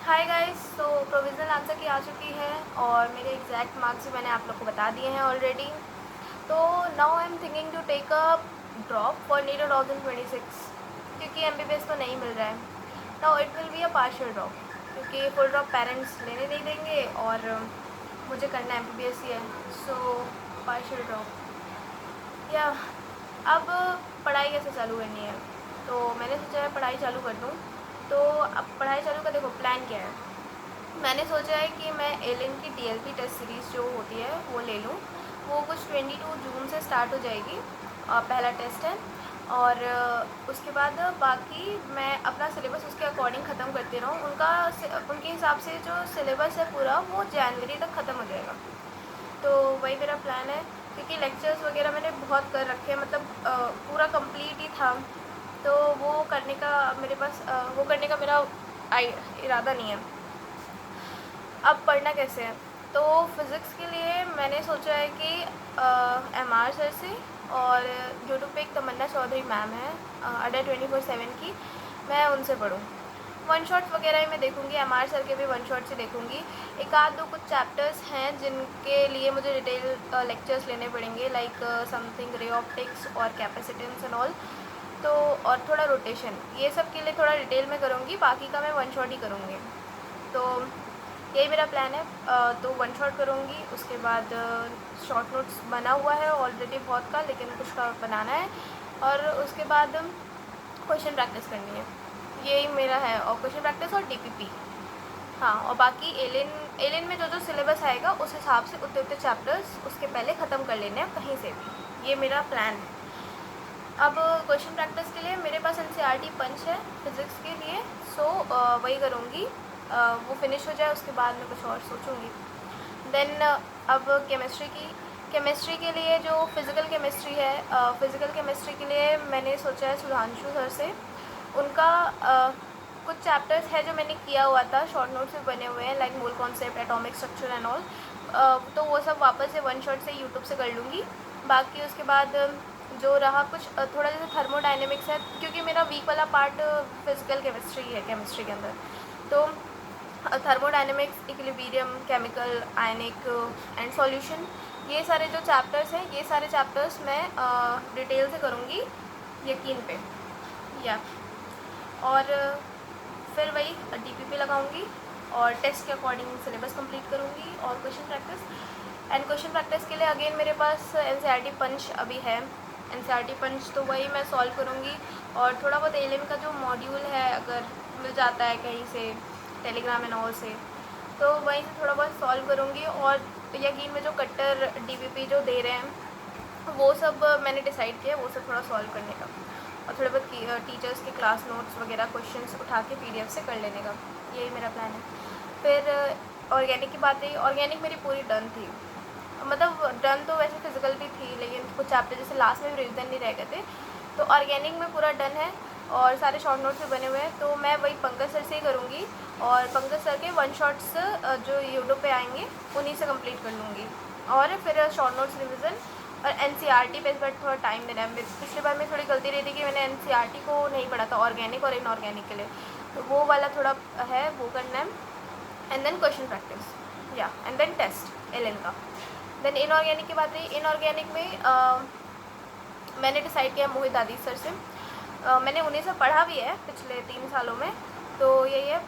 Hi guys. तो provisional answer की आ चुकी है और मेरे एग्जैक्ट मार्क्स भी मैंने आप लोग को बता दिए हैं ऑलरेडी। तो now I am thinking to take a drop for NEET 2026 क्योंकि एमबीबीएस तो नहीं मिल रहा है। Now it will be a partial drop क्योंकि फुल ड्रॉप पेरेंट्स लेने नहीं देंगे और मुझे करना एमबीबीएस ही है। सो पार्शियल ड्रॉप या अब पढ़ाई कैसे चालू करनी है। तो मैंने सोचा है पढ़ाई चालू कर दूँ। तो अब पढ़ाई चालू का देखो प्लान क्या है। मैंने सोचा है कि मैं एलिन की टीएलपी टेस्ट सीरीज़ जो होती है वो ले लूँ। वो कुछ 22 जून से स्टार्ट हो जाएगी। पहला टेस्ट है और उसके बाद बाकी मैं अपना सिलेबस उसके अकॉर्डिंग ख़त्म करती रहूँ। उनके हिसाब से जो सिलेबस है पूरा वो जनवरी तक ख़त्म हो जाएगा। तो वही मेरा प्लान है क्योंकि लेक्चर्स वगैरह मैंने बहुत कर रखे हैं, मतलब पूरा कंप्लीट ही था। तो वो करने का मेरे पास वो करने का मेरा इरादा नहीं है। अब पढ़ना कैसे है। तो फिज़िक्स के लिए मैंने सोचा है कि एमआर सर से और यूट्यूब पे एक तमन्ना चौधरी मैम है अड्डा 24/7 की, मैं उनसे पढ़ूँ। वन शॉट्स वगैरह ही मैं देखूँगी, एमआर सर के भी वन शॉट्स ही देखूँगी। एक आध दो कुछ चैप्टर्स हैं जिनके लिए मुझे डिटेल लेक्चर्स लेने पड़ेंगे, लाइक समथिंग रे ऑप्टिक्स और कैपेसिटेंस एंड ऑल। तो और थोड़ा रोटेशन, ये सब के लिए थोड़ा डिटेल में करूँगी, बाकी का मैं वन शॉट ही करूँगी। तो यही मेरा प्लान है। तो वन शॉट करूँगी, उसके बाद शॉर्ट नोट्स बना हुआ है ऑलरेडी बहुत का, लेकिन कुछ का बनाना है और उसके बाद क्वेश्चन प्रैक्टिस करनी है। यही मेरा है, और क्वेश्चन प्रैक्टिस और डीपीपी। हाँ, और बाकी एलिन में जो जो सिलेबस आएगा उस हिसाब से उतने उतने चैप्टर्स उसके पहले ख़त्म कर लेने हैं कहीं से भी। ये मेरा प्लान है। अब क्वेश्चन प्रैक्टिस के लिए मेरे पास एनसीईआरटी पंच है फिज़िक्स के लिए। सो वही करूँगी। वो फिनिश हो जाए उसके बाद मैं कुछ और सोचूँगी। देन अब केमिस्ट्री के लिए जो फ़िज़िकल केमिस्ट्री है, फ़िज़िकल केमिस्ट्री के लिए मैंने सोचा है सुधांशु सर से। उनका कुछ चैप्टर्स है जो मैंने किया हुआ था, शॉर्ट नोट्स भी बने हुए हैं, like mole concept, atomic structure and all. तो वो सब वापस से वन शॉट से यूट्यूब से कर लूँगी। बाकी उसके बाद जो रहा कुछ थोड़ा जैसे थर्मोडाइनमिक्स है, क्योंकि मेरा वीक वाला पार्ट फिज़िकल केमिस्ट्री है केमिस्ट्री के अंदर। तो thermodynamics, equilibrium, chemical, ionic and solution, ये सारे जो चैप्टर्स हैं, ये सारे चैप्टर्स मैं डिटेल से करूँगी यकीन पे। या और फिर वही डीपीपी लगाऊंगी और टेस्ट के अकॉर्डिंग सिलेबस कंप्लीट करूँगी और question practice. And question practice के लिए अगेन मेरे पास एनसीईआरटी पंच अभी है। एनसीईआरटी पंच तो वही मैं सॉल्व करूँगी और थोड़ा बहुत एलिम का जो मॉड्यूल है अगर मिल जाता है कहीं से टेलीग्राम एंड ऑल से, तो वहीं से थोड़ा बहुत सॉल्व करूँगी। और यकीन में जो कट्टर डीपीपी जो दे रहे हैं वो सब मैंने डिसाइड किया, वो सब थोड़ा सॉल्व करने का और थोड़े बहुत टीचर्स के क्लास नोट्स वगैरह क्वेश्चंस उठा के पीडीएफ से कर लेने का। यही मेरा प्लान है। फिर ऑर्गेनिक की बात है, ऑर्गेनिक मेरी पूरी डन थी, मतलब डन तो वैसे फिजिकल भी थी, लेकिन कुछ चैप्टर जैसे लास्ट में भी रिविजन नहीं रह गए थे। तो ऑर्गेनिक में पूरा डन है और सारे शॉर्ट नोट्स भी बने हुए हैं। तो मैं वही पंकज सर से ही करूँगी और पंकज सर के वन शॉट्स जो यूट्यूब पे आएंगे उन्हीं से कंप्लीट कर लूँगी। और फिर शॉर्ट नोट्स रिविज़न और एनसीईआरटी पे इस बार थोड़ा टाइम देना है। पिछली बार में थोड़ी गलती रही थी कि मैंने एनसीईआरटी को नहीं पढ़ा था ऑर्गेनिक और इनऑर्गेनिक के लिए, तो वो वाला थोड़ा है, वो करना है। एंड देन क्वेश्चन प्रैक्टिस या एंड देन टेस्ट एल का। देन इनऑर्गेनिक की बात रही, इनऑर्गेनिक में मैंने डिसाइड किया मोहित आदित्य सर से। मैंने उन्हीं से पढ़ा भी है पिछले 3 सालों में। तो यही है,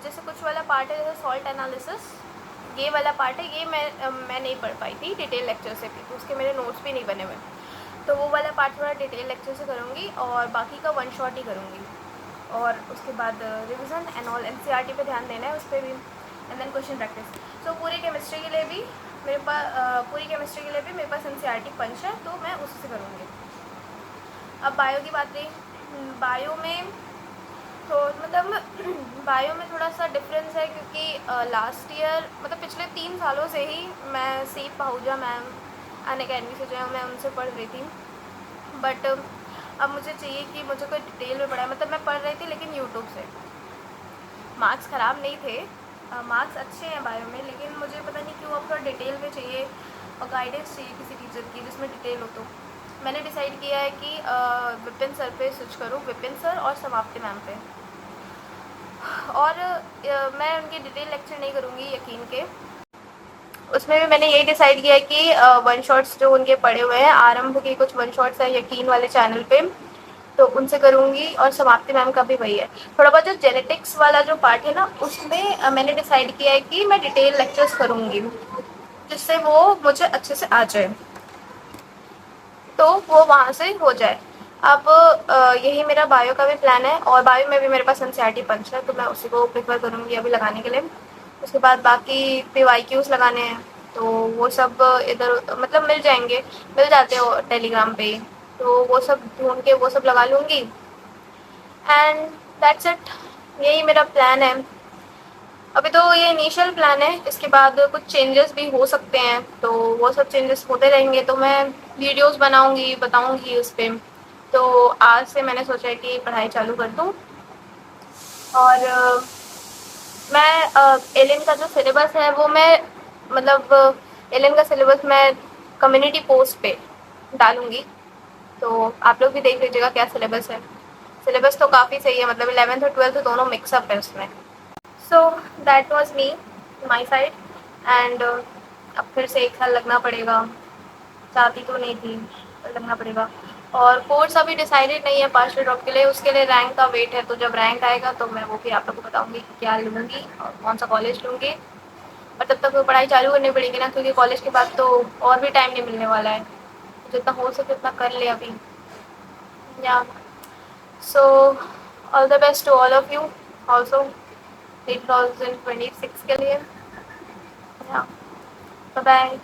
जैसे कुछ वाला पार्ट है जैसे सॉल्ट एनालिसिस, ये वाला पार्ट है, ये मैं नहीं पढ़ पाई थी डिटेल लेक्चर से भी, तो उसके मेरे नोट्स भी नहीं बने हुए। तो वो वाला पार्ट थोड़ा डिटेल लेक्चर से करूँगी और बाकी का वन शॉट ही करूँगी। और उसके बाद रिविज़न एंड ऑल एनसीईआरटी पे ध्यान देना है उस पर भी। And then question practice. So पूरी केमिस्ट्री के लिए भी मेरे पास एनसीईआरटी पंच है, तो मैं उसी से करूँगी। अब बायो की बात रही, बायो में तो मतलब बायो में थोड़ा सा डिफरेंस है क्योंकि लास्ट ईयर मतलब पिछले 3 सालों से ही मैं सी पहूजा मैम अन अकेडमी से जो है मैं उनसे पढ़ रही थी। बट अब मुझे चाहिए कि मुझे कोई डिटेल में पढ़ाए, मतलब मैं पढ़ रही थी लेकिन यूट्यूब से। मार्क्स ख़राब नहीं थे, मार्क्स अच्छे हैं बायो में, लेकिन मुझे पता नहीं क्यों अब थोड़ा डिटेल में चाहिए और गाइडेंस चाहिए किसी टीचर की जिसमें डिटेल हो। तो मैंने डिसाइड किया है कि विपिन सर पे स्विच करूँ, विपिन सर और समाप्ति मैम पे। और मैं उनके डिटेल लेक्चर नहीं करूँगी यकीन के। उसमें भी मैंने यही डिसाइड किया है कि वन शॉट्स जो उनके पड़े हुए हैं, आरंभ के कुछ वन शॉट्स हैं यकीन वाले चैनल पे, तो उनसे करूँगी। और समाप्ति मैम का भी वही है। थोड़ा बहुत जो जेनेटिक्स वाला जो पार्ट है ना, उसमें मैंने डिसाइड किया है कि मैं डिटेल लेक्चर्स करूँगी, जिससे वो मुझे अच्छे से आ जाए, तो वो वहाँ से हो जाए। अब यही मेरा बायो का भी प्लान है, और बायो में भी मेरे पास एनसीईआरटी पंच है, तो मैं उसी को प्रेफर करूँगी अभी लगाने के लिए। उसके बाद बाकी पीवाईक्यूज़ लगाने हैं, तो वो सब इधर मतलब मिल जाएंगे, मिल जाते हो टेलीग्राम पे, तो वो सब ढूंढ के वो सब लगा लूँगी। एंड दैट्स इट, यही मेरा प्लान है। अभी तो ये इनिशियल प्लान है, इसके बाद कुछ चेंजेस भी हो सकते हैं, तो वो सब चेंजेस होते रहेंगे, तो मैं वीडियोस बनाऊंगी, बताऊंगी उस पर। तो आज से मैंने सोचा है कि पढ़ाई चालू कर दूँ। और मैं एलियन का जो सिलेबस है वो मैं मतलब एलियन का सिलेबस मैं कम्युनिटी पोस्ट पे डालूँगी, तो आप लोग भी देख लीजिएगा क्या सिलेबस है। सिलेबस तो काफ़ी सही है, मतलब 11th और 12th दोनों मिक्सअप है उसमें। So that was me my side. And अब फिर से 1 साल लगना पड़ेगा, चाहती तो नहीं थी पर लगना पड़ेगा। और कोर्स अभी डिसाइडेड नहीं है पार्शल ड्रॉप के लिए, उसके लिए रैंक का वेट है, तो जब रैंक आएगा तो मैं वो भी आप लोग को बताऊंगी कि क्या लूँगी और कौन सा कॉलेज लूँगी। और तब तक वो पढ़ाई चालू करनी पड़ेगी ना, क्योंकि कॉलेज के बाद तो और भी टाइम नहीं मिलने वाला है, जितना हो सके उतना कर ले अभी। या so all the best to all of you also 2026 के लिए। या बाय बाय।